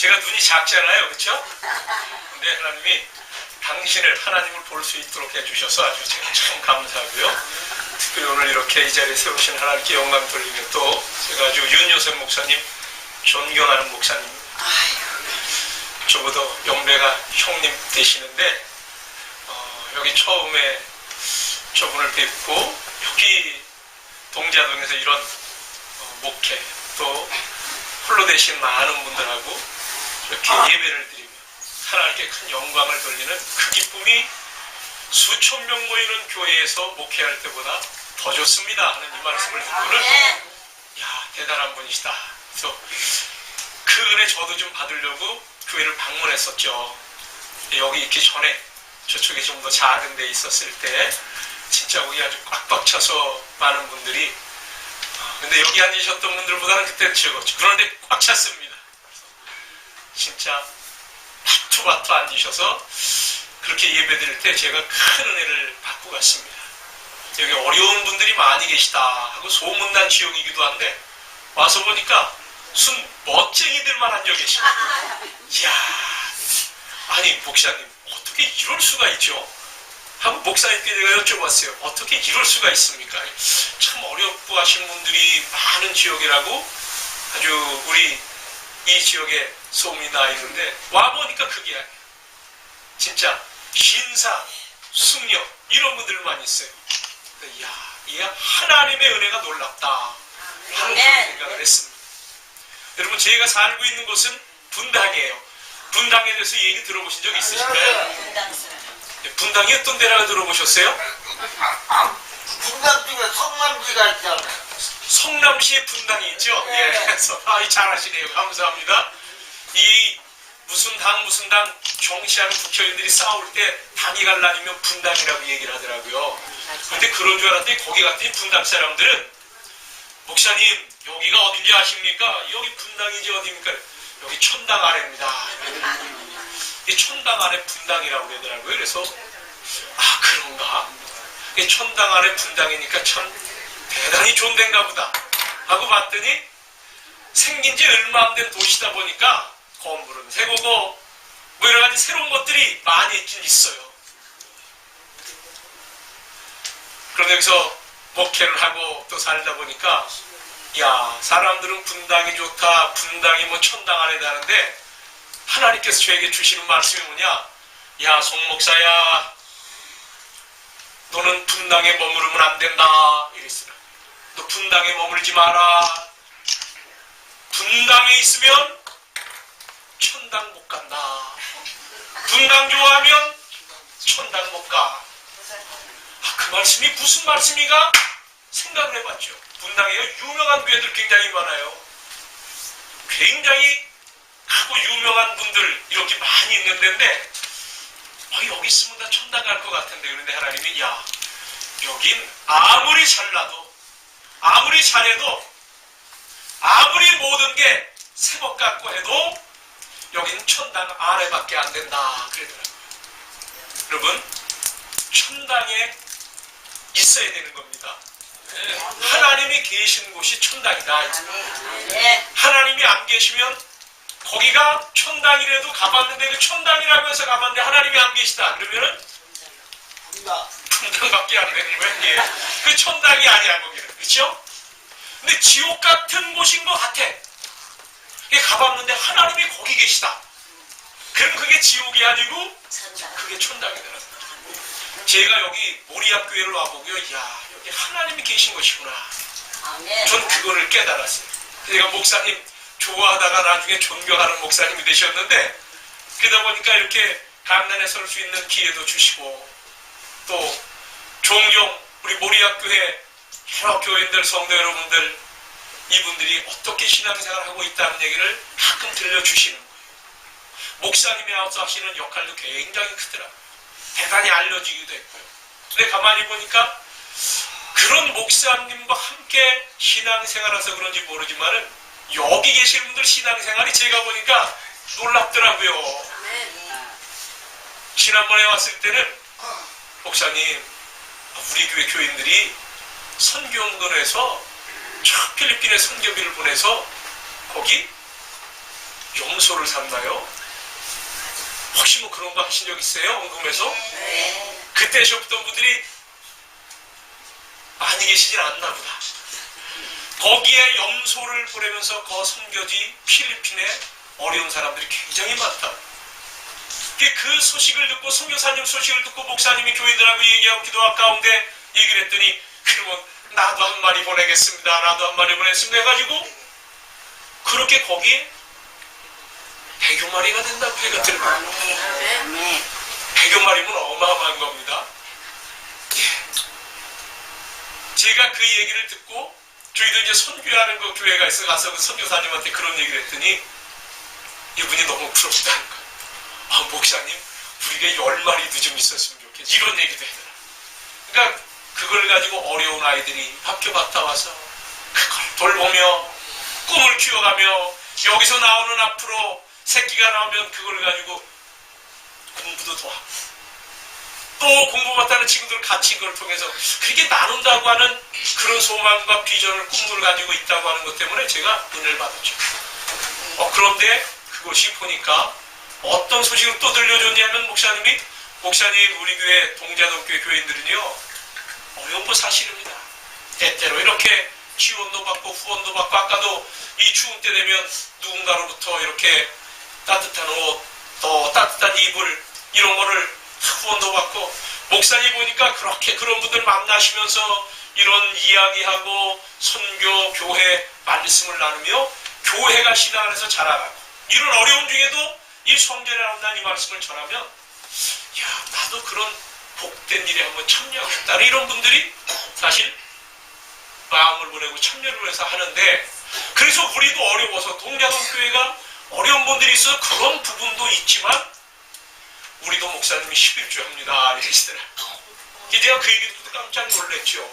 제가 눈이 작잖아요, 그렇죠? 근데 하나님이 당신을 하나님을 볼 수 있도록 해주셔서 아주 제가 참 감사하고요. 특별히 오늘 이렇게 이 자리에 세우신 하나님께 영광 돌리며 또 제가 아주 윤요셉 목사님 존경하는 목사님, 저보다 영배가 형님 되시는데 여기 처음에 저분을 뵙고 여기 동자동에서 이런 목회 또 홀로 되신 많은 분들하고 이렇게 예배를 드리며 하나님께 큰 영광을 돌리는 그 기쁨이 수천 명 모이는 교회에서 목회할 때보다 더 좋습니다 하는 이 말씀을 듣고는 야, 대단한 분이시다. 그래서 그 은혜 저도 좀 받으려고 교회를 방문했었죠. 여기 있기 전에 저쪽에 좀 더 작은 데 있었을 때 진짜 거기 아주 꽉꽉 차서 많은 분들이 근데 여기 앉으셨던 분들보다는 그때는 적었죠. 그런데 꽉 찼습니다. 진짜 바투바투 앉으셔서 그렇게 예배 드릴 때 제가 큰 은혜를 받고 갔습니다. 여기 어려운 분들이 많이 계시다 하고 소문난 지역이기도 한데 와서 보니까 순 멋쟁이들만 앉아 계시고 이야, 아니 목사님 어떻게 이럴 수가 있죠? 하고 목사님께 제가 여쭤봤어요. 어떻게 이럴 수가 있습니까? 참 어렵고 하신 분들이 많은 지역이라고 아주 우리 이 지역에 소문이 나 있는데 와보니까 그게 아니에요. 진짜 신사, 승려 이런 분들만 있어요. 이야, 이게 하나님의 은혜가 놀랍다 하는 생각을 했습니다. 여러분, 저희가 살고 있는 곳은 분당이에요. 분당에 대해서 얘기 들어보신 적 있으신가요? 분당이 어떤 데라고 들어보셨어요? 분당 중에 성남시가 있잖아요. 성남시에 분당이 있죠? 예. 잘하시네요. 감사합니다. 이 무슨 당 정치하는 국회의원들이 싸울 때 당이 갈라지면 분당이라고 얘기를 하더라고요. 근데 그런 줄 알았더니 거기 갔더니 분당 사람들은 목사님 여기가 어딘지 아십니까? 여기 분당이지 어디입니까? 여기 천당 아래입니다. 이 천당 아래 분당이라고 그러더라고요. 그래서 아, 그런가? 이 천당 아래 분당이니까 참 대단히 좋은 데인가 보다 하고 봤더니 생긴 지 얼마 안 된 도시다 보니까 건물은 새거고 뭐 여러 가지 새로운 것들이 많이 있긴 있어요. 그런데 여기서 목회를 하고 또 살다 보니까 야, 사람들은 분당이 좋다, 분당이 뭐 천당 아래다 하는데 하나님께서 저에게 주시는 말씀이 뭐냐? 야, 송 목사야, 너는 분당에 머무르면 안 된다 이랬어요. 너 분당에 머물지 마라. 분당에 있으면 천당 못 간다. 분당 좋아하면 천당 못 가. 아, 그 말씀이 무슨 말씀인가 생각을 해봤죠. 분당에 유명한 교회들 굉장히 많아요. 굉장히 크고 유명한 분들 이렇게 많이 있는 데인데 여기 있으면 다 천당 갈 것 같은데, 그런데 하나님이 야, 여긴 아무리 잘나도 아무리 잘해도 아무리 모든 게 새 것 같고 해도 여긴 천당 아래밖에 안 된다 그러더라고요. 여러분, 천당에 있어야 되는 겁니다. 하나님이 계신 곳이 천당이다. 하나님이 안 계시면 거기가 천당이라도 가봤는데 그 천당이라고 해서 가봤는데 하나님이 안 계시다 그러면은 분당밖에 안 되는 거예요. 그 천당이 아니야 거기는. 그렇죠? 근데 지옥 같은 곳인 것 같아. 가봤는데 하나님이 거기 계시다. 그럼 그게 지옥이 아니고 그게 천당이더라고요. 제가 여기 모리압 교회를 와보고요. 야, 여기 하나님이 계신 곳이구나. 전 그거를 깨달았어요. 제가 목사님 좋아하다가 나중에 존경하는 목사님이 되셨는데 그러다 보니까 이렇게 강단에 설 수 있는 기회도 주시고 또 종종 우리 모리압 교회 여러 교인들, 성도 여러분들 이분들이 어떻게 신앙생활을 하고 있다는 얘기를 가끔 들려주시는 거예요. 목사님이 와서 하시는 역할도 굉장히 크더라고요. 대단히 알려지기도 했고요. 근데 가만히 보니까 그런 목사님과 함께 신앙생활해서 그런지 모르지만은 여기 계신 분들 신앙생활이 제가 보니까 놀랍더라고요. 지난번에 왔을 때는 목사님, 우리 교회 교인들이 선교원근에서 저 필리핀에 선교비를 보내서 거기 염소를 샀나요? 혹시 뭐 그런 거 하신 적 있어요? 궁금해서? 네. 그때 오셨던 분들이 많이 계시진 않나 보다. 거기에 염소를 보내면서 그 선교지 필리핀에 어려운 사람들이 굉장히 많다. 그 소식을 듣고 선교사님 소식을 듣고 목사님이 교인들하고 얘기하고 기도할 가운데 얘기를 했더니 그러면 나도 한 마리 보내겠습니다. 나도 한 마리 보내겠습니다 해가지고 그렇게 거기에 100여 마리가 된다고 해가 들어요. 100여 마리면 어마어마한 겁니다. 제가 그 얘기를 듣고 저희도 이제 선교하는 그 교회가 있어 가서 그 선교사님한테 그런 얘기를 했더니 이분이 너무 부럽다는 거예요. 아, 목사님, 우리가 10마리도 좀 있었으면 좋겠어. 이런 얘기도 해더라. 그러니까 그걸 가지고 어려운 아이들이 학교 갔다 와서 그걸 돌보며 꿈을 키워가며 여기서 나오는 앞으로 새끼가 나오면 그걸 가지고 공부도 더 하고 또 공부 못하는 친구들 같이 그걸 통해서 그렇게 나눈다고 하는 그런 소망과 비전을 꿈을 가지고 있다고 하는 것 때문에 제가 은혜를 받았죠. 그런데 그것이 보니까 어떤 소식을 또 들려줬냐면 목사님 우리 교회 동자동교회 교인들은요 어려운 거 사실입니다. 때때로 이렇게 지원도 받고 후원도 받고 아까도 이 추운 때 되면 누군가로부터 이렇게 따뜻한 옷, 또 따뜻한 이불 이런 거를 후원도 받고 목사님 보니까 그렇게 그런 분들 만나시면서 이런 이야기하고 선교, 교회 말씀을 나누며 교회가 신앙 안에서 자라가고 이런 어려운 중에도 이 성전에 나온다는 이 말씀을 전하면 야 나도 그런 복된 일에 한번 참여하고 싶다는 이런 분들이 사실 마음을 보내고 참여를 해서 하는데 그래서 우리도 어려워서 동자동교회가 어려운 분들이 있어서 그런 부분도 있지만 우리도 목사님이 11조 합니다 이러시더라고요. 제가 그 얘기 듣고 깜짝 놀랐죠.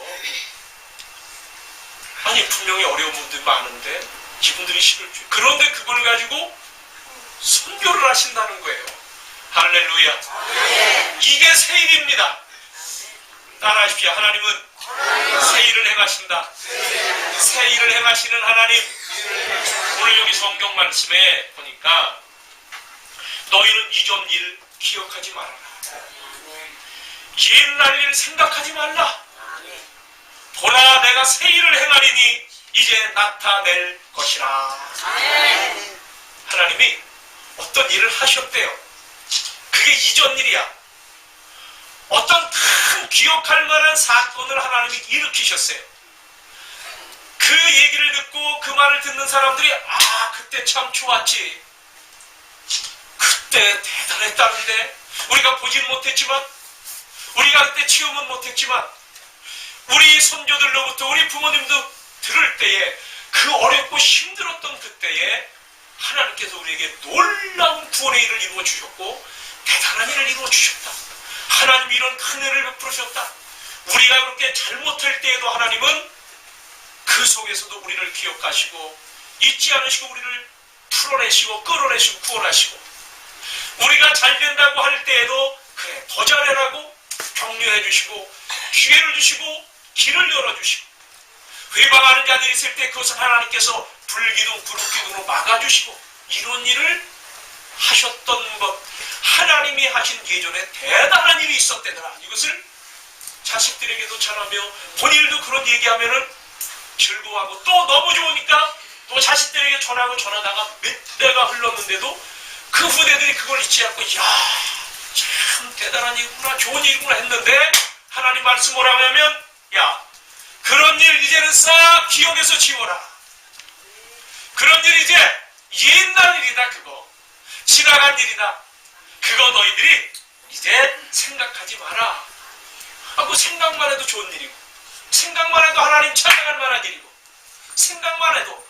아니 분명히 어려운 분들이 많은데 이분들이 11조 그런데 그걸 가지고 선교를 하신다는 거예요. 할렐루야. 이게 새 일입니다. 따라하십시오. 하나님은 새 일을 행하신다. 새 일을 행하시는 하나님. 오늘 여기 성경 말씀에 보니까 너희는 이전 일 기억하지 말아라. 옛날 일 생각하지 말라. 보라 내가 새 일을 행하리니 이제 나타낼 것이라. 하나님이 어떤 일을 하셨대요. 그게 이전 일이야. 어떤 큰 기억할 만한 사건을 하나님이 일으키셨어요. 그 얘기를 듣고 그 말을 듣는 사람들이 아 그때 참 좋았지. 그때 대단했다는데 우리가 보지는 못했지만 우리가 그때 체험은 못했지만 우리 손주들로부터 우리 부모님도 들을 때에 그 어렵고 힘들었던 그때에 하나님께서 우리에게 놀라운 구원의 일을 이루어 주셨고 대단한 일을 이루어 주셨다. 하나님이 이런 큰 은혜를 베풀어 주셨다. 우리가 그렇게 잘못할 때에도 하나님은 그 속에서도 우리를 기억하시고 잊지 않으시고 우리를 풀어내시고 끌어내시고 구원하시고 우리가 잘 된다고 할 때에도 그래 더 잘해라고 격려해 주시고 기회를 주시고 길을 열어주시고 회방하는 자들이 있을 때 그것은 하나님께서 불기둥 구름기둥으로 막아주시고 이런 일을 하셨던 것 하나님이 하신 예전에 대단한 일이 있었대더라. 이것을 자식들에게도 전하며 본인도 그런 얘기하면은 즐거워하고 또 너무 좋으니까 또 자식들에게 전하다가 몇 대가 흘렀는데도 그 후대들이 그걸 잊지 않고 야 참 대단한 일이구나 좋은 일이구나 했는데 하나님 말씀 뭐라고 하면 야 그런 일 이제는 싹 기억에서 지워라. 그런 일 이제 옛날 일이다. 그거 지나간 일이다. 그거 너희들이 이제 생각하지 마라 하고 생각만 해도 좋은 일이고 생각만 해도 하나님 찬양할 만한 일이고 생각만 해도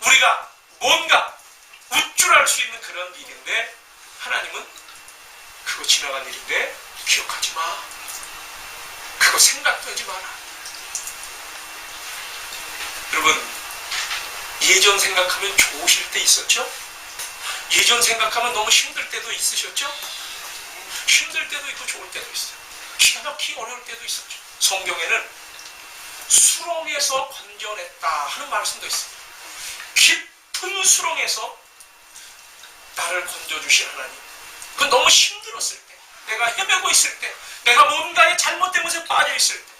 우리가 뭔가 우쭐할 수 있는 그런 일인데 하나님은 그거 지나간 일인데 기억하지 마. 그거 생각도 하지 마라. 여러분 예전 생각하면 좋으실 때 있었죠? 예전 생각하면 너무 힘들 때도 있으셨죠? 힘들 때도 있고 좋을 때도 있어요. 희한하게 어려울 때도 있었죠. 성경에는 수렁에서 건져냈다 하는 말씀도 있어요. 깊은 수렁에서 나를 건져주신 하나님. 그 너무 힘들었을 때, 내가 헤매고 있을 때, 내가 뭔가의 잘못된 것에 빠져 있을 때,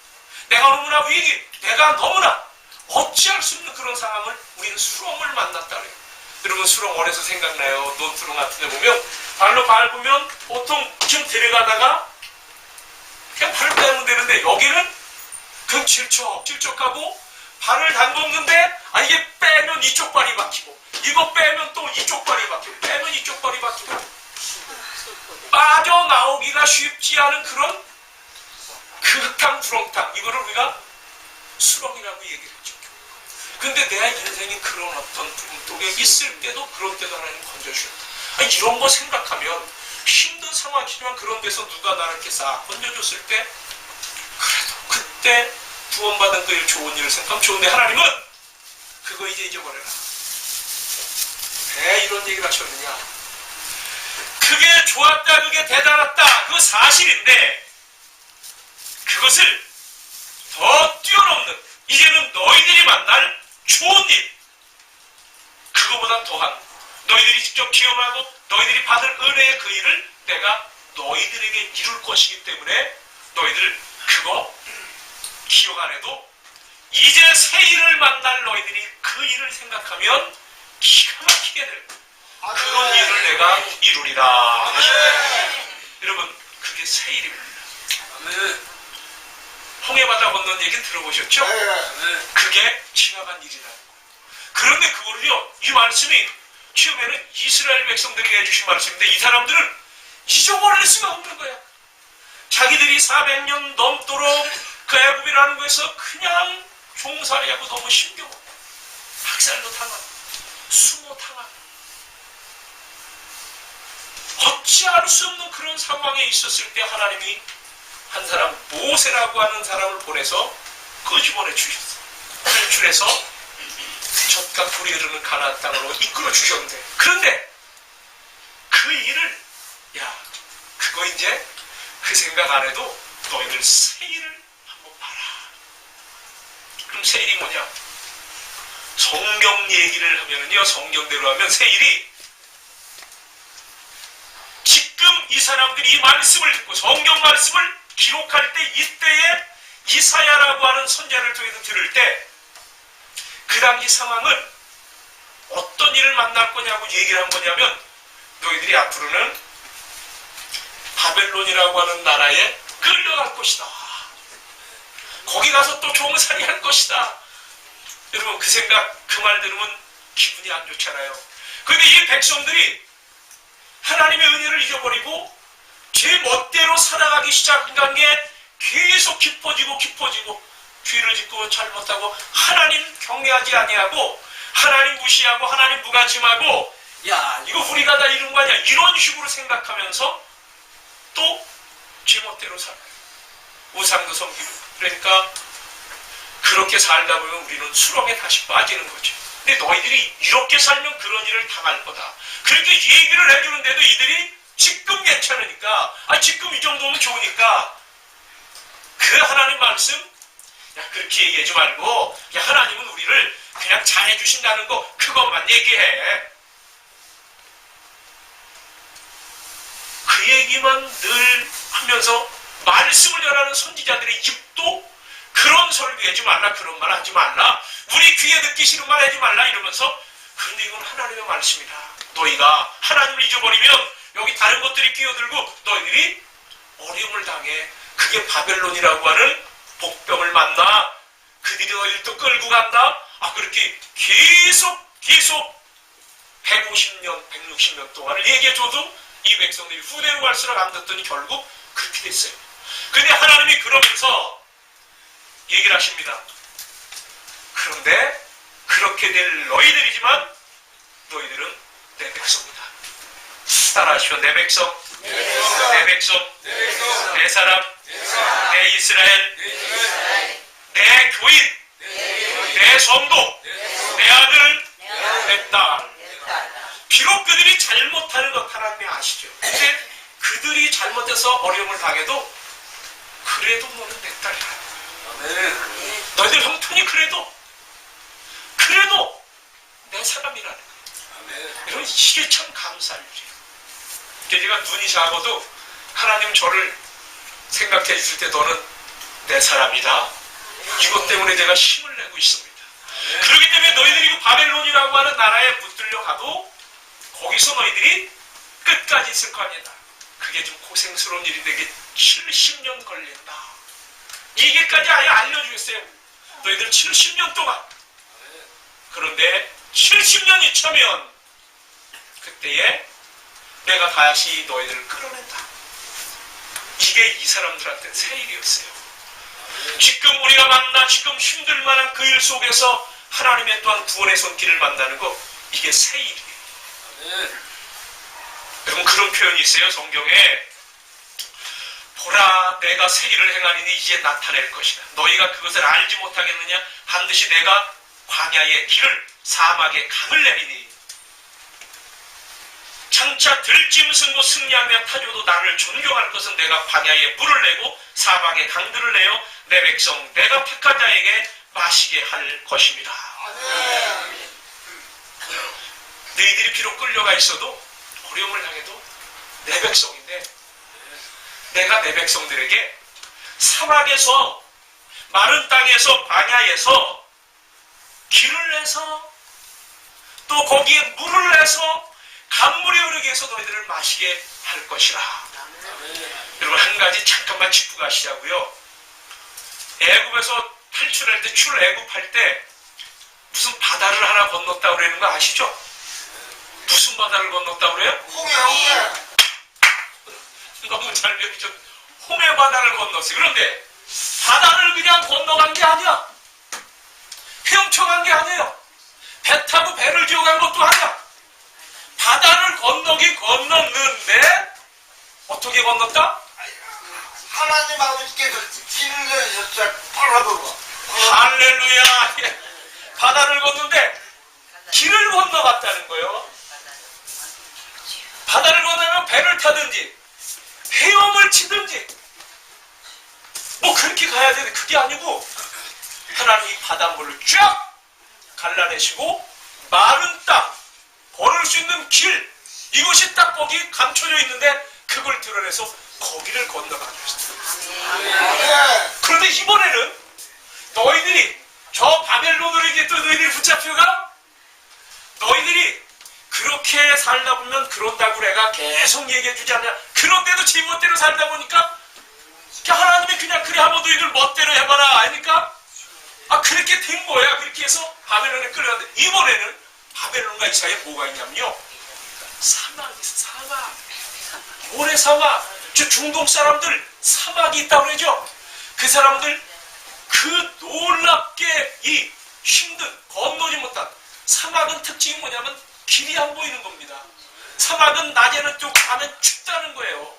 내가 너무나 위기, 내가 너무나 어찌할 수 없는 그런 상황을 우리는 수렁을 만났다 그래요. 여러분 수렁 어디서 생각나요? 논두렁 같은 데 보면 발로 밟으면 보통 좀 데려가다가 그냥 발을 빼면 되는데 여기는 그냥 질척질척하고 발을 담궜는데 이게 빼면 이쪽 발이 박히고 이거 빼면 또 이쪽 발이 박히고 빼면 이쪽 발이 박히고 빠져나오기가 쉽지 않은 그런 극한 구렁탕, 이거를 우리가 수렁이라고 얘기를 했죠. 근데 내 인생이 그런 어떤 부분속에 있을 때도 그런 때도 하나님 건져주셨다. 이런 거 생각하면 힘든 상황이지만 그런 데서 누가 나를 이렇게 싹 건져줬을 때 그래도 그때 구원받은 그 일, 좋은 일을 생각하면 좋은데 하나님은 그거 이제 잊어버려라. 왜 이런 얘기를 하셨느냐. 그게 좋았다, 그게 대단했다, 그거 사실인데 그것을 더 뛰어넘는 이제는 너희들이 만날 좋은 일, 그거보다 더한 너희들이 직접 기험하고 너희들이 받을 은혜의 그 일을 내가 너희들에게 이룰 것이기 때문에 너희들 그거 기억 안 해도 이제 새 일을 만날 너희들이 그 일을 생각하면 기가 막히게 될 그런 일을 내가 이루리라. 여러분 그게 새 일입니다. 홍해바다 건넌 얘기 들어보셨죠? 그게 지나간 일이라는 거. 그런데 그거를요, 이 말씀이 처음에는 이스라엘 백성들에게 해주신 말씀인데 이 사람들은 잊어버릴 수가 없는 거야. 자기들이 400년 넘도록 그 애굽이라는 것에서 그냥 종살이하고 너무 힘겨워. 학살도 당하고 수모 당하고 어찌할 수 없는 그런 상황에 있었을 때 하나님이 한 사람 모세라고 하는 사람을 보내서 끄집어내 주셨어. 탈출해서 젖과 불이 흐르는 가나안 땅으로 이끌어 주셨는데, 그런데 그 일을 그거 이제 그 생각 안 해도 너희들 새 일을 한번 봐라. 그럼 새 일이 뭐냐? 성경 얘기를 하면은요, 성경대로 하면 새 일이 지금 이 사람들이 이 말씀을 듣고 성경 말씀을 기록할 때 이때에 이사야라고 하는 선지자를 통해서 들을 때 그 당시 상황은 어떤 일을 만날 거냐고 얘기를 한 거냐면 너희들이 앞으로는 바벨론이라고 하는 나라에 끌려갈 것이다. 거기 가서 또 종살이 할 것이다. 여러분 그 생각, 그 말 들으면 기분이 안 좋잖아요. 그런데 이 백성들이 하나님의 은혜를 잊어버리고 제 멋대로 살아가기 시작한 게 계속 깊어지고 죄를 짓고 잘못하고 하나님 경외하지 아니하고 하나님 무시하고 하나님 무관심하고 이거 우리가 다 이룬 거 아니야, 이런 식으로 생각하면서 또 제 멋대로 살아요. 우상도 섬기고. 그러니까 그렇게 살다 보면 우리는 수렁에 다시 빠지는 거죠. 근데 너희들이 이렇게 살면 그런 일을 당할 거다. 그렇게 얘기를 해주는데도 이들이 지금 괜찮으니까, 지금 이 정도면 좋으니까 그 하나님 말씀 그렇게 얘기하지 말고 하나님은 우리를 그냥 잘해주신다는 거 그것만 얘기해. 그 얘기만 늘 하면서 말씀을 전하는 선지자들의 입도 그런 설교하지 말라, 그런 말 하지 말라, 우리 귀에 듣기 싫은 말 하지 말라 이러면서, 그런데 이건 하나님의 말씀이다. 너희가 하나님을 잊어버리면 여기 다른 것들이 끼어들고 너희들이 어려움을 당해. 그게 바벨론이라고 하는 복병을 만나 그들이 너희들 또 끌고 간다. 그렇게 계속 150년 160년 동안을 얘기해줘도 이 백성들이 후대로 갈수록 안 듣더니 결국 그렇게 됐어요. 근데 하나님이 그러면서 얘기를 하십니다. 그런데 그렇게 될 너희들이지만 너희들은 내 백성이다. 따라하시오. 내 백성, 내 백성, 내 사람, 내 이스라엘, 내 교인, 내 성도, 내 아들, 내 딸. 비록 그들이 잘못하는 것 하나님이 아시죠. 근데 그들이 잘못해서 어려움을 당해도 그래도 너는 내 딸이야. 너희들 형편이 그래도 내 사람이라는 거야. 여러분, 이게 참 감사한 일이에요. 제가 눈이 작아도 하나님 저를 생각해 주실 때 너는 내 사람이다. 이것 때문에 제가 힘을 내고 있습니다. 그렇기 때문에 너희들이 그 바벨론이라고 하는 나라에 붙들려 가도 거기서 너희들이 끝까지 있을 거 아니다. 그게 좀 고생스러운 일인데 이게 70년 걸린다. 이게까지 아예 알려주겠어요. 너희들 70년 동안. 그런데 70년이 차면 그때에 내가 다시 너희들을 끌어낸다. 이게 이 사람들한테 새 일이었어요. 지금 우리가 만나 지금 힘들 만한 그 일 속에서 하나님의 또한 구원의 손길을 만나는 거, 이게 새 일이에요. 여러분, 그런 표현이 있어요. 성경에 보라 내가 새 일을 행하리니 이제 나타낼 것이다. 너희가 그것을 알지 못하겠느냐. 반드시 내가 광야의 길을 사막의 강을 내리니 장차 들짐승도 승리하며 타조도 나를 존경할 것은 내가 광야에 물을 내고 사막에 강들을 내어 내 백성 내가 택한 자에게 마시게 할 것입니다. 너희들이 비록 끌려가 있어도 어려움을 당해도 내 백성인데 내가 내 백성들에게 사막에서 마른 땅에서 광야에서 길을 내서 또 거기에 물을 내서 강물이 흐르게 해서 너희들을 마시게 할 것이라. 여러분, 한 가지 잠깐만 짚고 가시자고요. 애굽에서 탈출할 때, 출애굽할 때 무슨 바다를 하나 건넜다고 그러는 거 아시죠? 무슨 바다를 건넜다고 그래요? 홍해. 너무 잘 배우죠. 홍해 바다를 건넜어요. 그런데 바다를 그냥 건너간 게 아니야. 헤엄쳐간 게 아니에요. 배 타고 배를 지어간 것도 아니야. 바다를 건너긴 건넜는데 어떻게 건넜다? 하나님 아버지께서 길을 내셨어요. 바라보고. 할렐루야. 바다를 건너는데 길을 건너갔다는 거예요. 바다를 건너면 배를 타든지 헤엄을 치든지 뭐 그렇게 가야 되는데 그게 아니고 하나님이 바닷물을 쫙 갈라내시고 마른 땅, 걸을 수 있는 길, 이것이 딱 거기 감춰져 있는데 그걸 드러내서 거기를 건너가게 했어요. 그런데 이번에는 너희들이 저 바벨론으로 이제 또 너희들이 붙잡혀가 너희들이 그렇게 살다 보면 그런다고 내가 계속 얘기해 주지 않냐. 그런데도 지멋대로 살다 보니까 하나님이 그냥 그래 한번 너희들 멋대로 해봐라 아닙니까? 아, 그렇게 된 거야. 그렇게 해서 바벨론에 끌려갔는데 이번에는 바벨론과 이 사이에 뭐가 있냐면요, 사막이 있어. 사막, 모래 사막. 저 중동 사람들 사막이 있다고 그러죠. 그 사람들 그 놀랍게 이 힘든 건너지 못한 사막은 특징이 뭐냐면 길이 안 보이는 겁니다. 사막은 낮에는 좀 밤에 춥다는 거예요.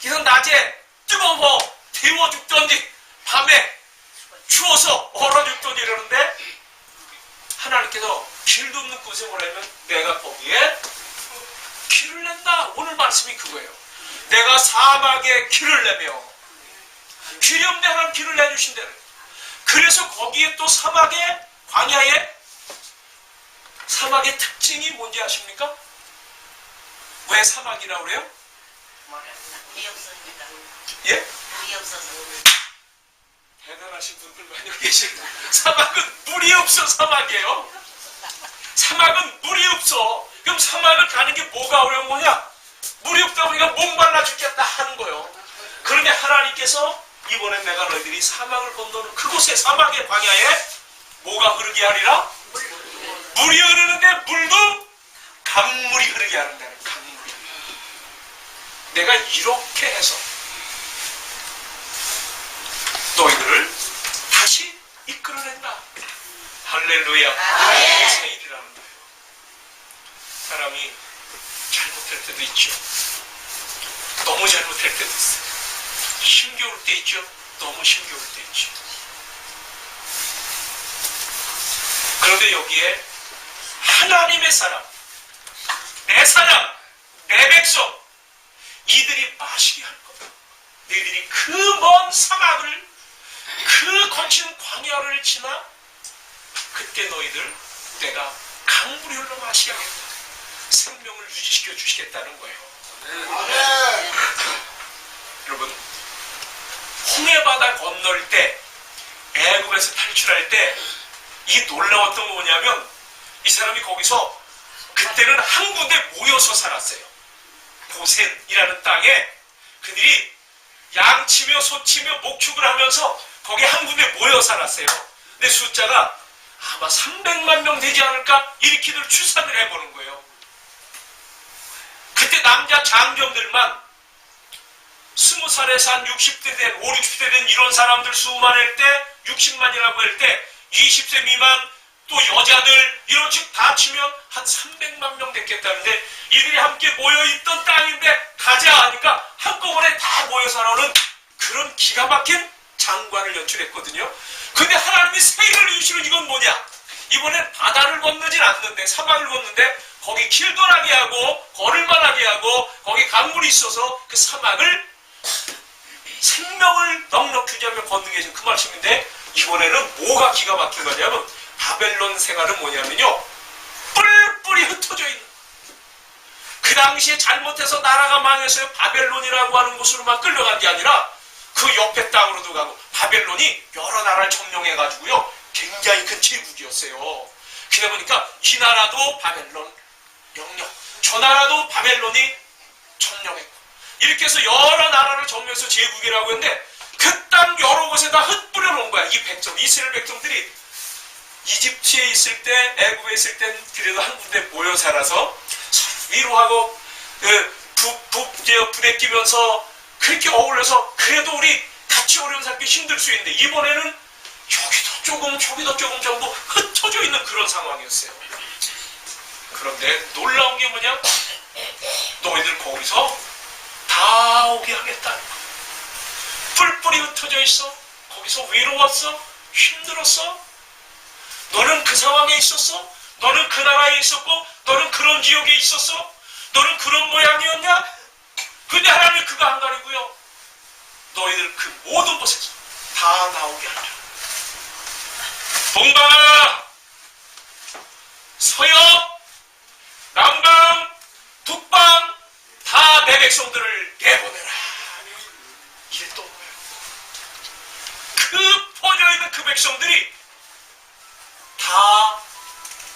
그래서 낮에 뜨거워 데워 죽던지 밤에 추워서 얼어 죽던지 이러는데 하나님께서 길도 없는 곳에 오라면 내가 거기에 길을 낸다. 오늘 말씀이 그거예요. 내가 사막에 길을 내며 길이 없는 하나님 길을 내주신다는 거예요. 그래서 거기에 또 사막에 광야에 사막의 특징이 뭔지 아십니까? 왜 사막이라고 그래요? 물이 없습니다. 예? 물이 없어서. 대단하신 분들 많이 계십니다. 사막은 물이 없어. 사막이에요. 사막은 물이 없어. 그럼 사막을 가는 게 뭐가 어려운 거냐? 물이 없다 보니까 목말라 죽겠다 하는 거예요. 그런데 하나님께서 이번엔 내가 너희들이 사막을 건너는 그곳에 사막의 광야에 뭐가 흐르게 하리라? 물이 흐르는데 물도 강물이 흐르게 하는다는. 강물이. 내가 이렇게 해서 너희들을 다시 이끌어낸다. 할렐루야. 새 일이라는 거예요. 사람이 잘못할 때도 있죠. 너무 잘못할 때도 있어요. 힘겨울 때 있죠. 너무 힘겨울 때 있죠. 그런데 여기에 하나님의 사람, 내 사람, 내 백성, 이들이 마시게 할 거다. 너희들이 그 먼 사막을, 그 거친 광야를 지나 그때 너희들 내가 강물이 흘러 마시게 하겠다. 생명을 유지시켜 주시겠다는 거예요. 아멘. 여러분, 홍해바다 건널 때, 애굽에서 탈출할 때 이 놀라웠던 건 뭐냐면 이 사람이 거기서 그때는 한 군데 모여서 살았어요. 고센이라는 땅에 그들이 양치며 소치며 목축을 하면서 거기 한 군데 모여 살았어요. 근데 숫자가 아마 300만 명 되지 않을까 이렇게들 추산을 해보는 거예요. 그때 남자 장정들만 20살에서 한 60대 된 5, 60대 된 이런 사람들 수만 할 때 60만이라고 할 때 20세 미만 또 여자들 이런 식 다 치면 한 300만 명 됐겠다는데 이들이 함께 모여있던 땅인데 가자 하니까 한꺼번에 다 모여 살아오는 그런 기가 막힌 장관을 연출했거든요. 근데 하나님이 세일을 주시는 이건 뭐냐? 이번엔 바다를 건너진 않는데 사막을 건너는데 거기 길도나게 하고 걸을만하게 하고 거기 강물이 있어서 그 사막을 생명을 넉넉히 유지하며 걷는 게 지금 그 말씀인데 이번에는 뭐가 기가 막힌 거냐면 바벨론 생활은 뭐냐면요. 뿔뿔이 흩어져 있는 그 당시에 잘못해서 나라가 망해서 바벨론이라고 하는 곳으로만 끌려간 게 아니라 그 옆에 땅으로도 가고 바벨론이 여러 나라를 점령해가지고요. 굉장히 큰 제국이었어요. 그러다 보니까 이 나라도 바벨론 영역, 저 나라도 바벨론이 점령했고 이렇게 해서 여러 나라를 점령해서 제국이라고 했는데 그 땅 여러 곳에다 흩뿌려 놓은 거야. 이 백성, 이스라엘 백성들이 이집트에 있을 때, 애굽에 있을 땐 그래도 한 군데 모여 살아서 위로하고 부대 끼면서 그렇게 어울려서 그래도 우리 같이 어려운 살기 힘들 수 있는데 이번에는 여기도 조금 저기도 조금 전부 흩어져 있는 그런 상황이었어요. 그런데 놀라운 게 뭐냐? 너희들 거기서 다 오게 하겠다. 뿔뿔이 흩어져 있어. 거기서 외로웠어? 힘들었어? 너는 그 상황에 있었어? 너는 그 나라에 있었고 너는 그런 지역에 있었어? 너는 그런 모양이었냐? 근데 하나님이 그거 안 가리고요. 너희들 그 모든 곳에서 다 나오게 하리라. 동방, 서역, 남방, 북방 다 내 백성들을 내보내라. 이게 또 뭐예요? 그 퍼져있는 그 백성들이 다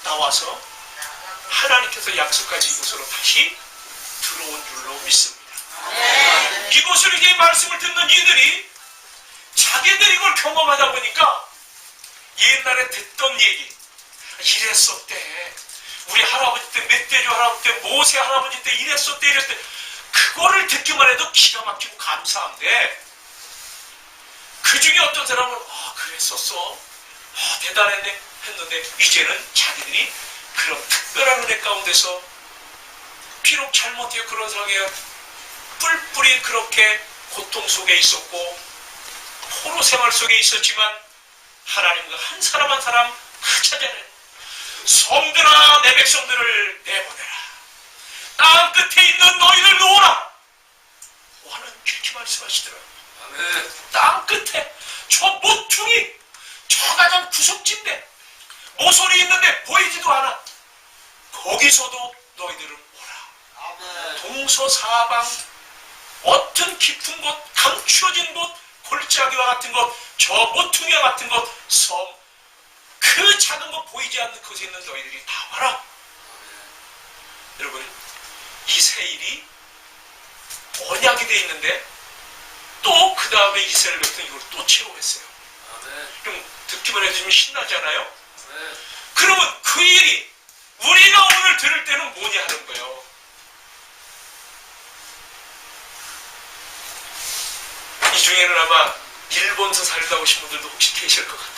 나와서 하나님께서 약속하신 이곳으로 다시 들어온 줄로 믿습니다. 이곳으로 이제 말씀을 듣는 이들이 자기들이 이걸 경험하다 보니까 옛날에 듣던 얘기 이랬었대. 우리 할아버지 때 멧돼지 할아버지 때 모세 할아버지 때 이랬었대 이랬대. 그거를 듣기만 해도 기가 막히고 감사한데 그 중에 어떤 사람은 그랬었어. 대단했네 했는데 이제는 자기들이 그런 특별한 은혜 가운데서 비록 잘못해 그런 상황에 뿔뿔이 그렇게 고통 속에 있었고 포로 생활 속에 있었지만 하나님과 한 사람 한 사람 찾아내 성들아 내 백성들을 내보내라. 땅 끝에 있는 너희들 놓으라. 하나님 그렇게 말씀하시더라고요. 땅 끝에 저 모퉁이 저 가장 구석진데 모서리 있는데 보이지도 않아. 거기서도 너희들은 오라. 동서사방 어떤 깊은 곳 감추어진 곳 골짜기와 같은 곳 저 모퉁이와 같은 곳 섬 그 작은 거 보이지 않는 곳에 있는 너희들이 다 와라. 여러분 이 세일이 언약이 돼 있는데 또 그 다음에 이스라엘 백성이 이걸 또 채워했어요. 그럼 듣기만 해도 좀 신나잖아요. 그러면 그 일이 우리가 오늘 들을 때는 뭐냐 하는 거예요. 이 중에는 아마 일본서 살다 오신 분들도 혹시 계실 것 같아요.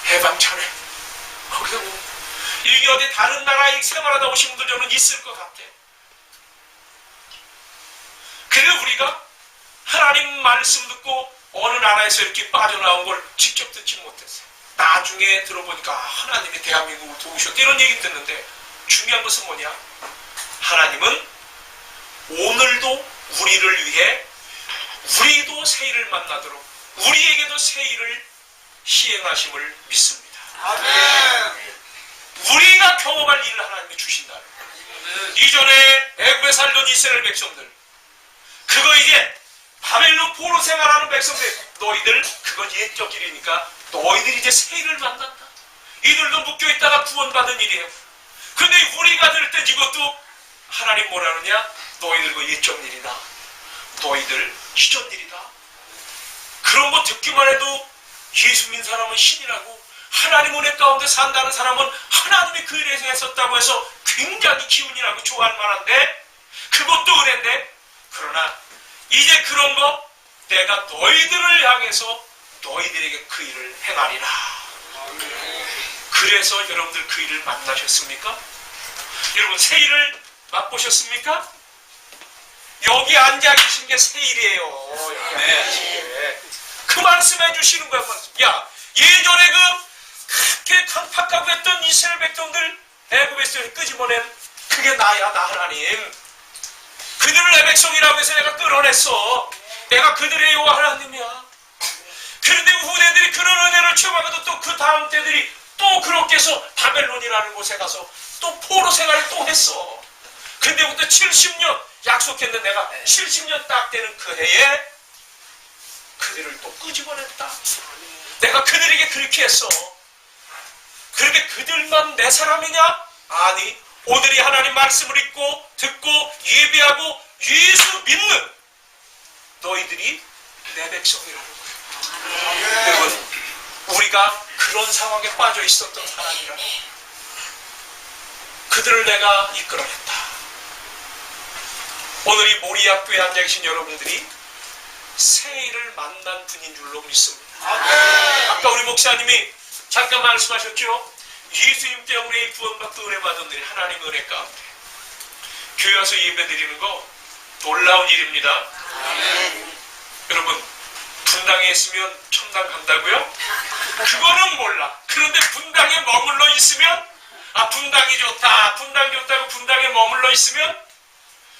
해방 전에 거기서 뭐 이게 어디 다른 나라에 생활하다 오신 분들 저는 있을 것 같아요. 그래 우리가 하나님 말씀 듣고 어느 나라에서 이렇게 빠져나온 걸 직접 듣지 못했어요. 나중에 들어보니까 하나님이 대한민국을 도우셨다 이런 얘기 듣는데 중요한 것은 뭐냐? 하나님은 오늘도 우리를 위해 우리도 새 일을 만나도록 우리에게도 새 일을 시행하심을 믿습니다. 아멘. 우리가 경험할 일을 하나님이 주신다. 이전에 애굽에 살던 이스라엘 백성들, 그거 이제 바벨론 포로 생활하는 백성들, 너희들 그건 옛적 일이니까 너희들이 이제 새 일을 만난다. 이들도 묶여있다가 구원받은 일이에요. 근데 우리가 들을 때 이것도 하나님 뭐라 그러냐? 너희들 그 옛적 일이다. 너희들 이전 일이다. 그런 거 듣기만 해도 예수 믿는 사람은 신이라고, 하나님 은혜 가운데 산다는 사람은 하나님이 그 일에서 했었다고 해서 굉장히 기운이라고 좋아할 만한데, 그것도 은혜인데, 그러나 이제 그런 거 내가 너희들을 향해서 너희들에게 그 일을 행하리라. 그래서 여러분들 그 일을 만나셨습니까? 여러분 새 일을 맛보셨습니까? 여기 앉아 계신 게 새 일이에요. 네. 그 말씀해 주시는 거야. 야, 예전에 그렇게 강팍하고 했던 이스라엘 백성들 애굽에서 끄집어낸 그게 나야, 나 하나님. 그들을 내 백성이라고 해서 내가 끌어냈어. 내가 그들의 여호와 하나님이야. 그런데 후대들이 그런 은혜를 체험하고도 또 그 다음 때들이 또 그렇게 해서 바벨론이라는 곳에 가서 또 포로 생활을 또 했어. 근데부터 70년 약속했는데 내가 70년 딱 되는 그 해에 그들을 또 끄집어냈다. 내가 그들에게 그렇게 했어. 그런데 그들만 내 사람이냐? 아니, 오늘이 하나님 말씀을 읽고 듣고 예배하고 예수 믿는 너희들이 내 백성이라는 거예요. 여러분, 우리가 그런 상황에 빠져 있었던 사람이라 그들을 내가 이끌어냈다. 오늘 이 모리아교에 앉아 계신 여러분들이 새 일을 만난 분인 줄로 믿습니다. 아까 우리 목사님이 잠깐 말씀하셨죠? 예수님 때문에 구원받고 은혜 받은 분들이 하나님 은혜 가운데 교회 와서 예배 드리는 거 놀라운 일입니다. 여러분, 분당에 있으면 천당 간다고요? 그거는 몰라. 그런데 분당에 머물러 있으면, 아, 분당이 좋다, 분당 좋다고 분당에 머물러 있으면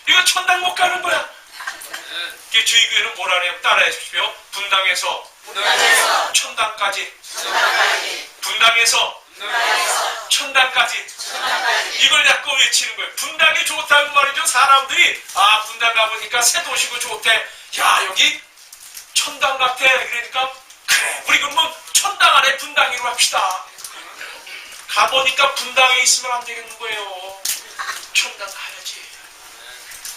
이거 천당 못 가는 거야. 저희 교회는 뭐라 그래요? 따라해 주십시오. 분당에서 천당까지, 분당에서 천당까지, 이걸 자꾸 외치는 거예요. 분당이 좋다고 말이죠. 사람들이, 아, 분당 가보니까 새 도시고 좋대. 야, 여기 천당 같아. 그러니까 그래, 우리 그러면 천당 안에 분당이로 합시다. 가보니까 분당에 있으면 안 되겠는 거예요. 천당 가야지.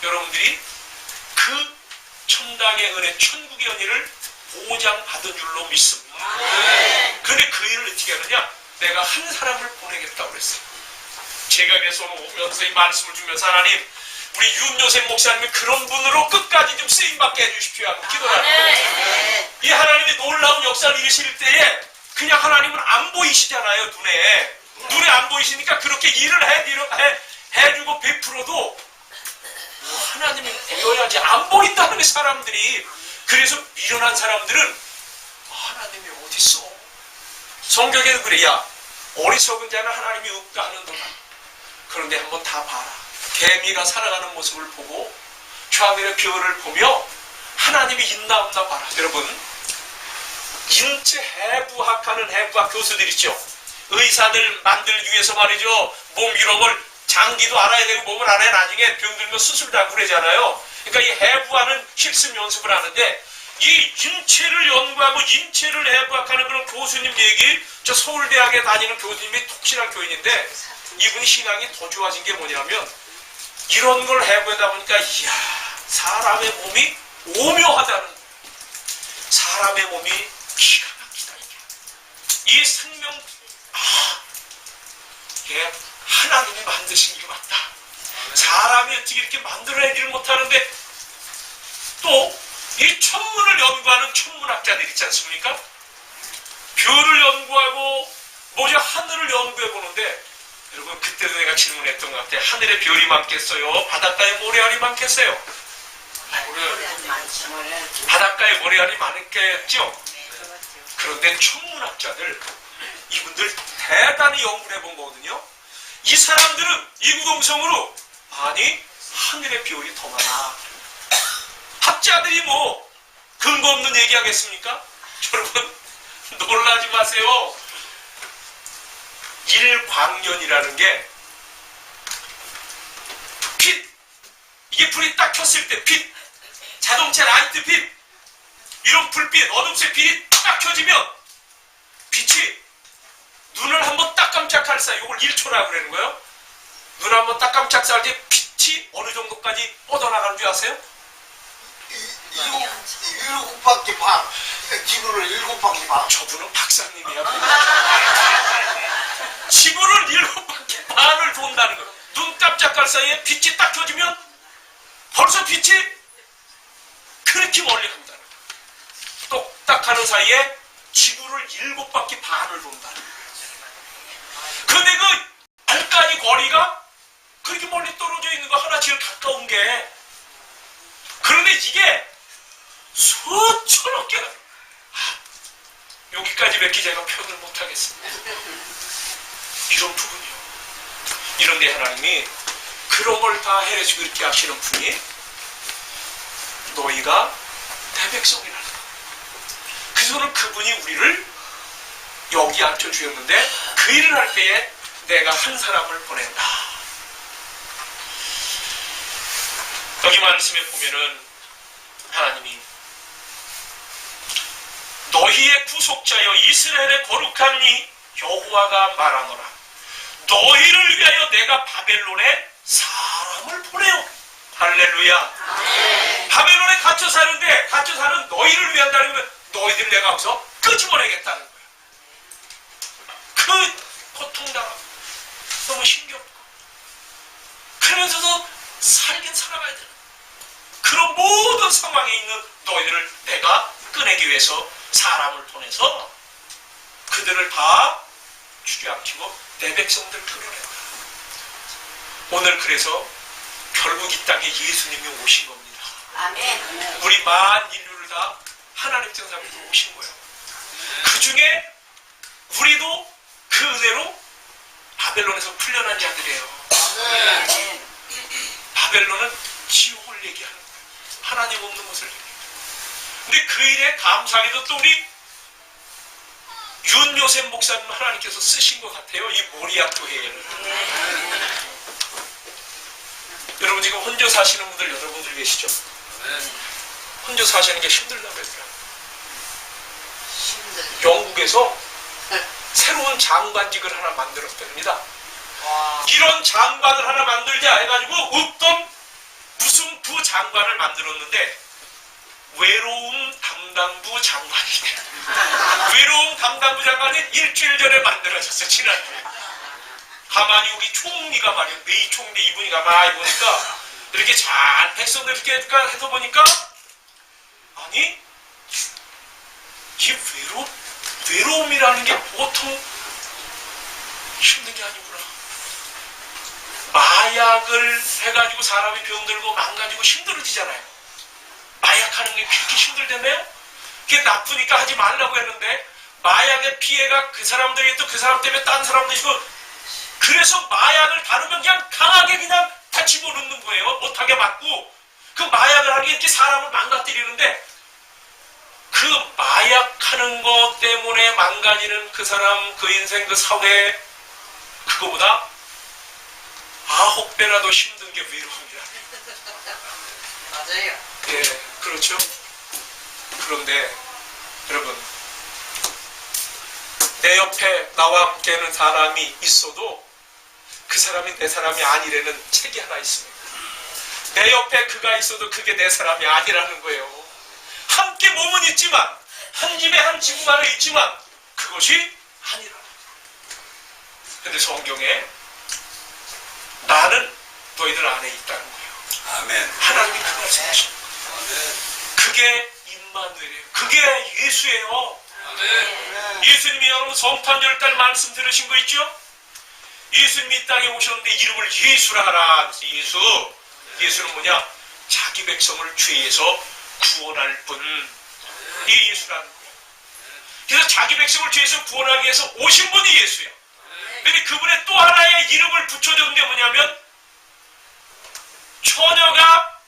여러분들이 그 천당의 은혜, 천국의 은혜를 보장받은 줄로 믿습니다. 그런데 그 일을 어떻게 하느냐? 내가 한 사람을 보내겠다고 그랬어요. 제가 그래서 오면서 이 말씀을 주면서 하나님, 우리 윤요셉 목사님이 그런 분으로 끝까지 좀 쓰임받게 해주십시오 하고 기도를 하는 거예요. 이 하나님이 놀라운 역사를 이루실 때에 그냥 하나님은 안 보이시잖아요. 눈에 안 보이시니까 그렇게 일을 해주고 베풀어도 하나님이 보여야지. 안 보인다는 게 사람들이. 그래서 미련한 사람들은 하나님이 어디 있어? 성경에도 그래. 야, 어리석은 자는 하나님이 없다 하는도다. 그런데 한번 다 봐라. 개미가 살아가는 모습을 보고 하늘의 별을 보며 하나님이 있나 없나 봐라. 여러분, 인체 해부학하는 해부학 교수들 있죠. 의사들 만들기 위해서 말이죠. 몸 이름을 장기도 알아야 되고 몸을 알아야 나중에 병들면 수술도 하고 그러잖아요. 그러니까 이 해부하는 실습 연습을 하는데 이 인체를 연구하고 인체를 해부학하는 그런 교수님 얘기, 저 서울대학에 다니는 교수님이 독실한 교인인데 이분이 신앙이 더 좋아진 게 뭐냐면 이런 걸 해보다 보니까 이야, 사람의 몸이 오묘하다는 거예요. 사람의 몸이 기가 막히다. 이 생명, 이게 하나님이 만드신 게 맞다. 사람이 어떻게 이렇게 만들어내지를 못하는데 또 이 천문을 연구하는 천문학자들 있지 않습니까? 별을 연구하고 뭐죠? 하늘을 연구해 보는데 여러분, 그때도 내가 질문했던 것 같아요. 하늘에 별이 많겠어요? 바닷가에 모래알이 많겠어요? 바닷가에 모래알이 많겠죠? 그런데 천문학자들, 이분들 대단히 연구를 해본 거거든요. 이 사람들은 이구동성으로, 아니, 하늘의 별이 더 많아. 학자들이 뭐 근거 없는 얘기 하겠습니까? 여러분, 놀라지 마세요. 일광년이라는 게 이게 불이 딱 켰을 때 빛, 자동차 라이트 빛, 이런 불빛, 어둠색 빛이 딱 켜지면 빛이 눈을 한번 딱 깜짝할 사이, 이걸 1초라고 그러는 거예요. 눈 한번 딱 깜짝할 때 빛이 어느 정도까지 뻗어나가는 줄 아세요? 7바퀴 반. 지구를 7바퀴 반. 저분은 박사님이야. 지구를 7바퀴 반을 돈다는 거예요. 눈 깜짝할 사이에 빛이 딱 켜지면 벌써 빛이 그렇게 멀리 간다는 거예요. 똑딱 하는 사이에 지구를 7바퀴 반을 돈다는 거예요. 근데 그 발까지 거리가 그렇게 멀리 떨어져 있는 거 하나 제일 가까운 게, 그런데 이게 수천억 개가, 여기까지 몇 개 제가 표현을 못하겠습니다. 이런 부분이요. 이런데 하나님이 그런 걸 다 해내시고 이렇게 하시는 분이 너희가 내 백성이라는 거예요. 그래서 그분이 우리를 여기 앉혀주셨는데 그 일을 할 때에 내가 한 사람을 보낸다. 여기 말씀에 보면은 하나님이 너희의 구속자여 이스라엘의 거룩한 이 여호와가 말하노라. 너희를 위하여 내가 바벨론에 사람을 보내요. 할렐루야. 바벨론에 갇혀 사는데, 갇혀 사는 너희를 위한다는 건 너희들 내가 여기서 끄집어내겠다는 거예요. 그 고통당하고 너무 힘겹고 그러면서도 살긴 살아가야 되는 그런 모든 상황에 있는 너희들을 내가 꺼내기 위해서 사람을 보내서 그들을 다 주저앉히고 내 백성들을 끌어내라. 오늘 그래서 결국 이 땅에 예수님이 오신 겁니다. 아멘. 우리 만 인류를 다 하나님 정상에서 오신 거예요. 그 중에 우리도 그 은혜로 바벨론에서 풀려난 자들이에요. 아멘. 바벨론은 지옥을 얘기하는 거예요. 하나님 없는 곳을 얘기해요. 근데 그 일에 감사하게도 또 우리 윤요셉 목사님 하나님께서 쓰신 것 같아요. 이 모리아 교회를. 여러분 지금 혼자 사시는 분들 여러분들 계시죠? 혼자 사시는 게 힘들다고 했어요. 영국에서 새로운 장관직을 하나 만들었답니다. 이런 장관을 하나 만들자 해가지고 없던 무슨 부장관을 만들었는데 외로움 담당부 장관이네. 외로움 담당부 장관이 일주일 전에 만들어졌어. 지난주에. 가만히 여기 총리가 말이야. 메이 총리 이분이 가만히 보니까 이렇게 잘 백성들 이렇게 해서 보니까 아니 이 외로움이라는 게 보통 힘든 게 아니구나. 마약을 해가지고 사람이 병들고 망가지고 힘들어지잖아요. 마약하는 게 그렇게 힘들다며요? 그게 나쁘니까 하지 말라고 했는데 마약의 피해가 그 사람들이 또 그 사람 때문에 딴 사람도 있고 그래서 마약을 다루면 그냥 강하게 그냥 다 집어넣는 거예요. 못하게 맞고 그 마약을 하는 게 이렇게 사람을 망가뜨리는데 그 마약하는 것 때문에 망가지는 그 사람, 그 인생, 그 사회 그거보다 9배나 더 힘든 게 외로움이라. 맞아요. 예, 그렇죠. 그런데 여러분 내 옆에 나와 함께하는 사람이 있어도 그 사람이 내 사람이 아니라는 책이 하나 있습니다. 내 옆에 그가 있어도 그게 내 사람이 아니라는 거예요. 함께 몸은 있지만 한 집에 한 지구 안에 있지만 그것이 아니라. 근데 성경에 나는 너희들 안에 있다는 거예요. 아멘. 하나님이 그걸 생각하시는 거예요. 그게 임마누엘이에요. 그게 예수예요. 예수님이 여러분 성탄절 달 말씀 들으신 거 있죠? 예수님이 이 땅에 오셨는데 이름을 예수라 하라. 그래서 예수는 뭐냐? 자기 백성을 죄에서 구원할 분. 이게 예수라는 거예요. 그래서 자기 백성을 죄에서 구원하기 위해서 오신 분이 예수야. 근데 그분의 또 하나의 이름을 붙여준 게 뭐냐면 처녀가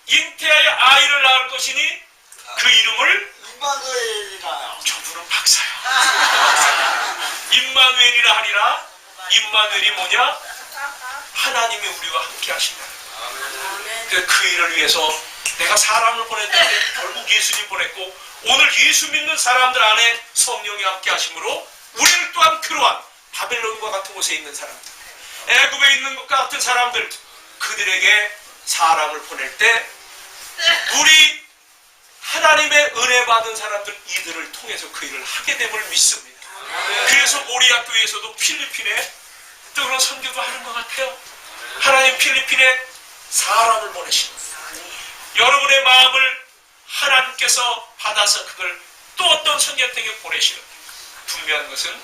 잉태하여 아이를 낳을 것이니 그 이름을 임마누엘이라요. 저분은 박사야. 임마누엘이라 하리라. 임마누엘이 뭐냐? 하나님이 우리와 함께 하신다는 거야. 그 일을 위해서 내가 사람을 보냈는데 결국 예수님 보냈고, 오늘 예수 믿는 사람들 안에 성령이 함께 하심으로 우리를 또한 그러한 바벨론과 같은 곳에 있는 사람들, 애굽에 있는 것과 같은 사람들, 그들에게 사람을 보낼 때 우리 하나님의 은혜 받은 사람들, 이들을 통해서 그 일을 하게 됨을 믿습니다. 그래서 모리아 교회에서도 필리핀에 또 그런 선교도 하는 것 같아요. 하나님 필리핀에 사람을 보내십니다. 여러분의 마음을 하나님께서 받아서 그걸 또 어떤 선교팀에 보내시는, 분명한 것은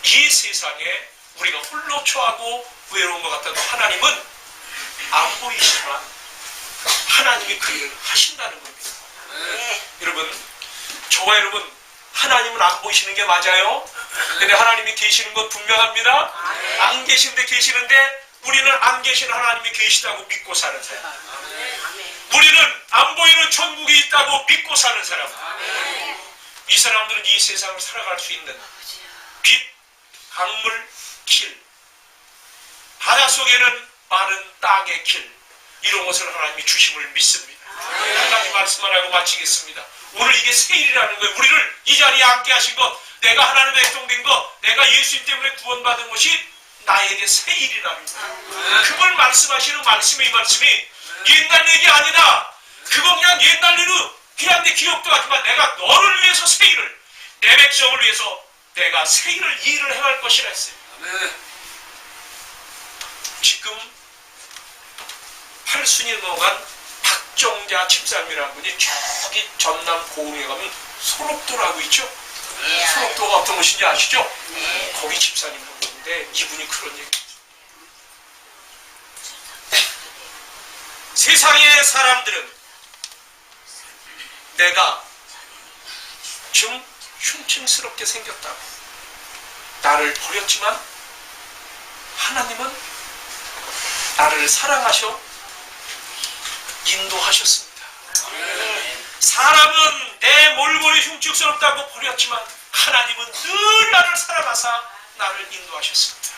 이 세상에 우리가 홀로 처하고 외로운 것 같아도 하나님은 안 보이시지만 하나님이 그 일을 하신다는 겁니다. 여러분, 저와 여러분, 하나님은 안 보이시는 게 맞아요. 근데 하나님이 계시는 건 분명합니다. 안 계신데 계시는데 우리는 안 계신 하나님이 계시다고 믿고 사는 사람. 우리는 안 보이는 천국이 있다고 믿고 사는 사람. 이 사람들은 이 세상을 살아갈 수 있는 빛, 강물, 길, 바닷속에는 마른 땅의 길, 이런 것을 하나님이 주심을 믿습니다. 한 가지 말씀만 하고 마치겠습니다. 오늘 이게 세일이라는 거예요. 우리를 이 자리에 앉게 하신 것, 내가 하나님의 백성된 것, 내가 예수님 때문에 구원받은 것이 나에게 세일이라는 거예요. 그걸 말씀하시는 말씀이, 이 말씀이 옛날 얘기 아니다. 그거 그냥 옛날 일은 그냥 내 기억도 하지만 내가 너를 위해서 세일을, 내 백성을 위해서 내가 세일을, 이 일을 행할 것이라 했어요. 지금 팔순이 넘어간 박정자 집사님이라는 분이 저기 전남 고흥에 가면 소록도라고 있죠? 소록도가 어떤 곳인지 아시죠? 거기 집사님 한 분인데 이분이 그런 얘기. 세상의 사람들은 내가 좀 흉층스럽게 생겼다고 나를 버렸지만 하나님은 나를 사랑하셔 인도하셨습니다. 사람은 내 몰골이 흉측스럽다고 버렸지만 하나님은 늘 나를 사랑하사 나를 인도하셨습니다.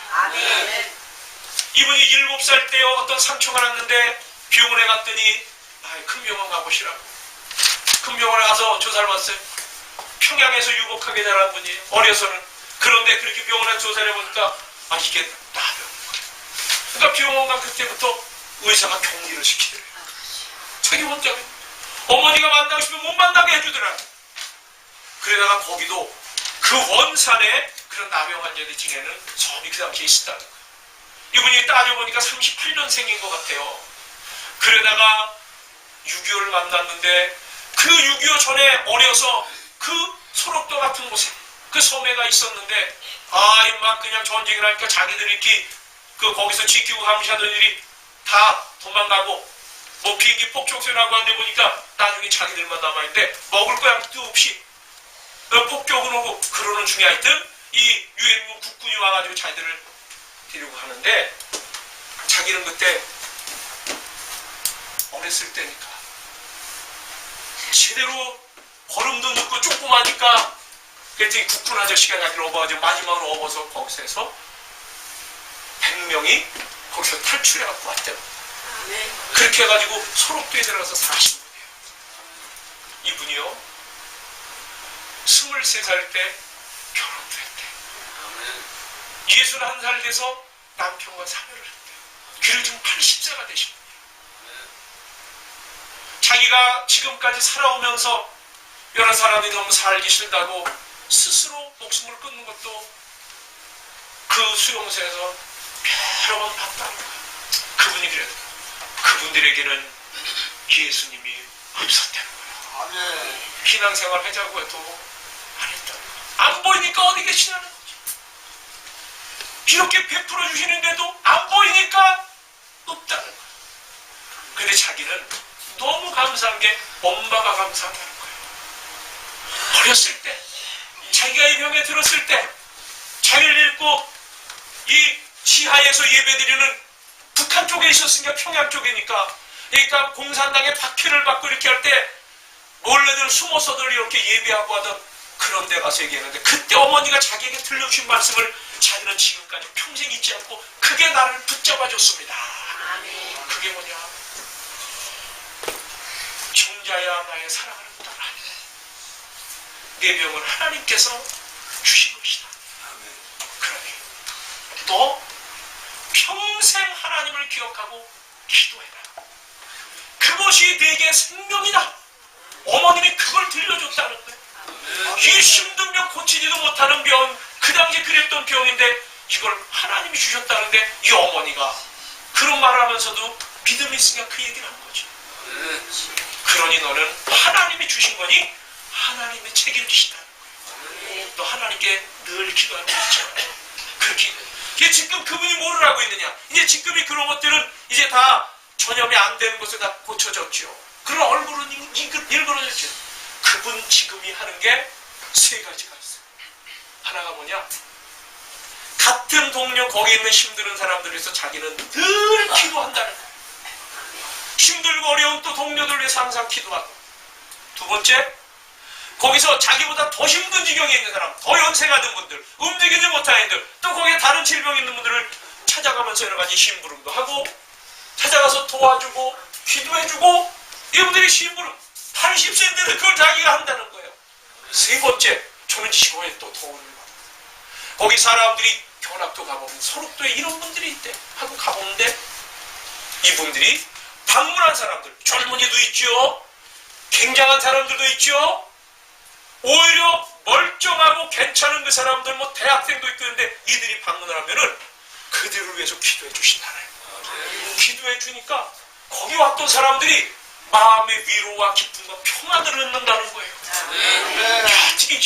이분이 7살 때요, 어떤 상처가 났는데 병원에 갔더니 큰 병원 가보시라고. 큰 병원에 가서 조사를 받았어요. 평양에서 유복하게 자란 분이 어려서는. 그런데 그렇게 병원에 조사를 해보니까 이게 나병인 거예요. 그러니까 병원 간 그때부터 의사가 격리를 시키더래요. 자기 혼자 어머니가 만나고 싶으면 못 만나게 해주더라. 그러다가 거기도 그 원산에 그런 나병 환자들 중에는 섬이 그 당시에 있었다는 거예요. 이분이 따져보니까 38년생인 것 같아요. 그러다가 6.25를 만났는데 그 6.25 전에 어려서 그 소록도 같은 곳에 그 섬에가 있었는데 막 그냥 전쟁을 하니까 자기들이 이렇게 거기서 지키고 감시하던 일이 다 도망가고 뭐 비행기 폭격선하고 하는데 보니까 나중에 자기들만 남아있는데 먹을 거 양도 없이 폭격을 오고 그러는 중에 하여튼 이 유엔군 국군이 와가지고 자기들을 데리고 가는데 자기는 그때 어렸을 때니까 제대로 걸음도 늦고 조그마니까 그랬더니 국군 아저씨가 자기를 업어가지고 마지막으로 업어서 거기서 해서 100명이 거기서 탈출해갖고 왔대요. 그렇게 해가지고 소록도에 들어가서 사신 분이에요. 이분이요 23살 때 결혼도 했대요. 61살 돼서 남편과 사별을 했대요. 그리고 지금 80세가 되신 분이에요. 자기가 지금까지 살아오면서 여러 사람이 너무 살기 싫다고 스스로 목숨을 끊는 것도 그 수용소에서 여러 번 봤다는 거예요. 그분이 그래도 그분들에게는 예수님이 없었다는 거예요. 신앙생활 하자고 해도 안 했다는 거예요. 안 보이니까 어디 계시냐는 거죠. 이렇게 베풀어 주시는데도 안 보이니까 없다는 거예요. 근데 자기는 너무 감사한 게 엄마가 감사하다는 거예요. 어렸을 때 자기가 이 병에 들었을 때 자기를 잃고 이 지하에서 예배드리는 북한 쪽에 있었으니까 평양 쪽이니까 그러니까 공산당의 박해를 받고 이렇게 할 때 원래들 숨어서들 이렇게 예배하고 하던 그런 데 가서 얘기했는데 그때 어머니가 자기에게 들려주신 말씀을 자기는 지금까지 평생 잊지 않고 그게 나를 붙잡아 줬습니다. 그게 뭐냐? 정자야 나의 사랑하는 딸아, 내 병을 하나님께서 주신 것이다. 그러니 너 평생 하나님을 기억하고 기도해라. 그것이 내게 생명이다. 어머님이 그걸 들려줬다는 거예요. 이 힘든 병, 고치지도 못하는 병, 그 당시에 그랬던 병인데 이걸 하나님이 주셨다는데 이 어머니가 그런 말을 하면서도 믿음이 있으니까 그 얘기를 한 거죠. 그러니 너는 하나님이 주신 거니 하나님이 책임지시다. 너 하나님께 늘 기도하고 있잖아요. 그렇게 이게 지금 그분이 뭐를 하고 있느냐? 이제 지금이 그런 것들은 이제 다 전염이 안 되는 것을 다 고쳐졌죠. 그런 얼굴은 일그러졌죠. 그분 지금이 하는 게 세 가지가 있어요. 하나가 뭐냐? 같은 동료 거기 있는 힘든 사람들 위해서 자기는 늘 기도한다는 거예요. 힘들고 어려운 또 동료들 위해서 항상 기도하고. 두 번째, 거기서 자기보다 더 힘든 지경에 있는 사람, 더 연세가 든 분들, 움직이지 못하는 분들, 또 거기에 다른 질병이 있는 분들을 찾아가면서 여러 가지 심부름도 하고 찾아가서 도와주고 기도해주고 이분들이 심부름 80세인데도 그걸 자기가 한다는 거예요. 세 번째, 저는 지구에 또 도움을 받아요. 거기 사람들이 견학도 가보면 소록도에 이런 분들이 있대 하고 가보는데 이분들이 방문한 사람들, 젊은이도 있죠, 굉장한 사람들도 있죠, 오히려 멀쩡하고 괜찮은 그 사람들, 뭐 대학생도 있고 있는데 이들이 방문을 하면은 그들을 위해서 기도해 주신다네요. 기도해 주니까 거기 왔던 사람들이 마음의 위로와 기쁨과 평안을 얻는다는 거예요. 야, 지금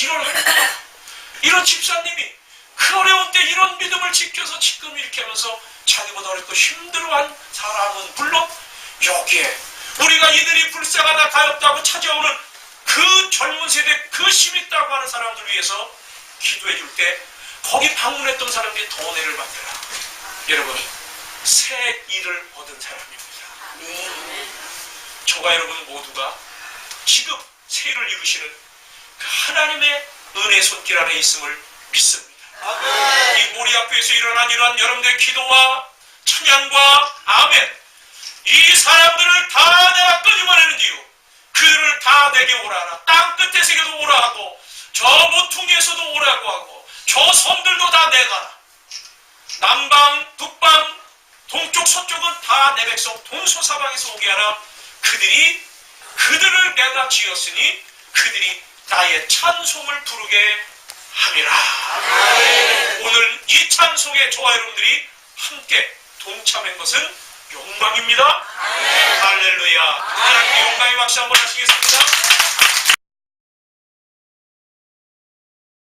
이런 집사님이 그 어려운 때 이런 믿음을 지켜서 지금 이렇게 하면서 자기보다 어렵고 힘들어한 사람은 물론 여기에 우리가 이들이 불쌍하다 가엾다고 찾아오는 그 젊은 세대, 그 힘있다고 하는 사람들 위해서 기도해 줄 때 거기 방문했던 사람들이 더 은혜를 받더라. 여러분, 새 일을 얻은 사람입니다. 저와 여러분 모두가 지금 새 일을 이루시는 그 하나님의 은혜 손길 안에 있음을 믿습니다. 이 모리학교에서 일어난 이러한 여러분들의 기도와 찬양과 아멘, 이 사람들을 다 내가 끄집어내는 이유, 그들을 다 내게 오라라. 땅 끝에서도 오라 하고 저 모퉁이에서도 오라고 하고 저 섬들도 다 내가라. 남방, 북방, 동쪽, 서쪽은 다 내 백성 동서사방에서 오게 하라. 그들을 내가 지었으니 그들이 나의 찬송을 부르게 함이라. 오늘 이 찬송에 저와 여러분들이 함께 동참한 것은 영광입니다. 할렐루야. 하나님께 영광의 박수 한번 하시겠습니다.